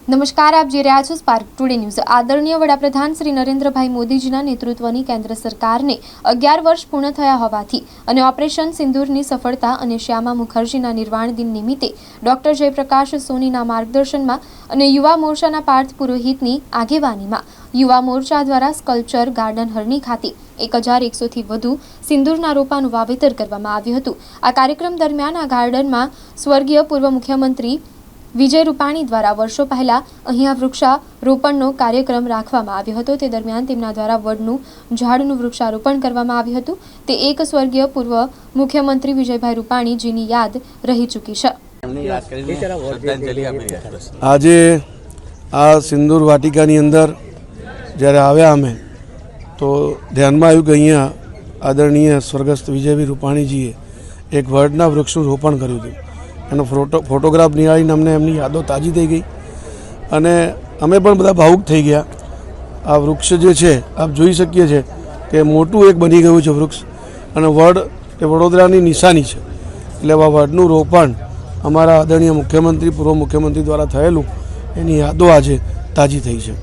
નમસ્કાર, આપ જોઈ રહ્યા છો સ્પાર્ક ટુડે ન્યૂઝ। આદરણીય વડાપ્રધાન શ્રી નરેન્દ્રભાઈ મોદીજીના નેતૃત્વની કેન્દ્ર સરકારને 11 વર્ષ પૂર્ણ થયા હોવાથી અને ઓપરેશન સિંદૂરની સફળતા અને શ્યામા મુખર્જીના નિર્વાણ દિન નિમિત્તે ડોક્ટર જયપ્રકાશ સોનીના માર્ગદર્શનમાં અને યુવા મોરચાના પાર્થ પુરોહિતની આગેવાનીમાં યુવા મોરચા દ્વારા સ્કલ્પચર ગાર્ડન હરણી ખાતે 1100થી વધુ સિંદૂરના રોપાનું વાવેતર કરવામાં આવ્યું હતું। આ કાર્યક્રમ દરમિયાન આ ગાર્ડનમાં સ્વર્ગીય પૂર્વ મુખ્યમંત્રી વિજય રૂપાણી દ્વારા વર્ષો પહેલા અહીંયા વૃક્ષારોપણનો કાર્યક્રમ રાખવામાં આવ્યો હતો। તે દરમિયાન તેમના દ્વારા વડનું ઝાડનું વૃક્ષારોપણ કરવામાં આવ્યું હતું। તે એક સ્વર્ગીય પૂર્વ મુખ્યમંત્રી વિજયભાઈ રૂપાણીજીની યાદ રહી ચૂકી છે। આજે આ સિંદૂર વાટિકાની અંદર જ્યારે આવ્યા અમે તો ધ્યાનમાં આવ્યું કે અહીંયા આદરણીય સ્વર્ગસ્થ વિજયભાઈ રૂપાણીજીએ એક વડના વૃક્ષનું રોપણ કર્યું હતું। એનો ફોટોગ્રાફ નિહાળીને અમને એમની યાદો તાજી થઈ ગઈ અને અમે પણ બધા ભાવુક થઈ ગયા। આ વૃક્ષ જે છે આપ જોઈ શકીએ છીએ કે મોટું એક બની ગયું છે વૃક્ષ અને વડ એ વડોદરાની નિશાની છે। એટલે આ વડનું રોપણ અમારા આદરણીય મુખ્યમંત્રી પૂર્વ મુખ્યમંત્રી દ્વારા થયેલું એની યાદો આજે તાજી થઈ છે।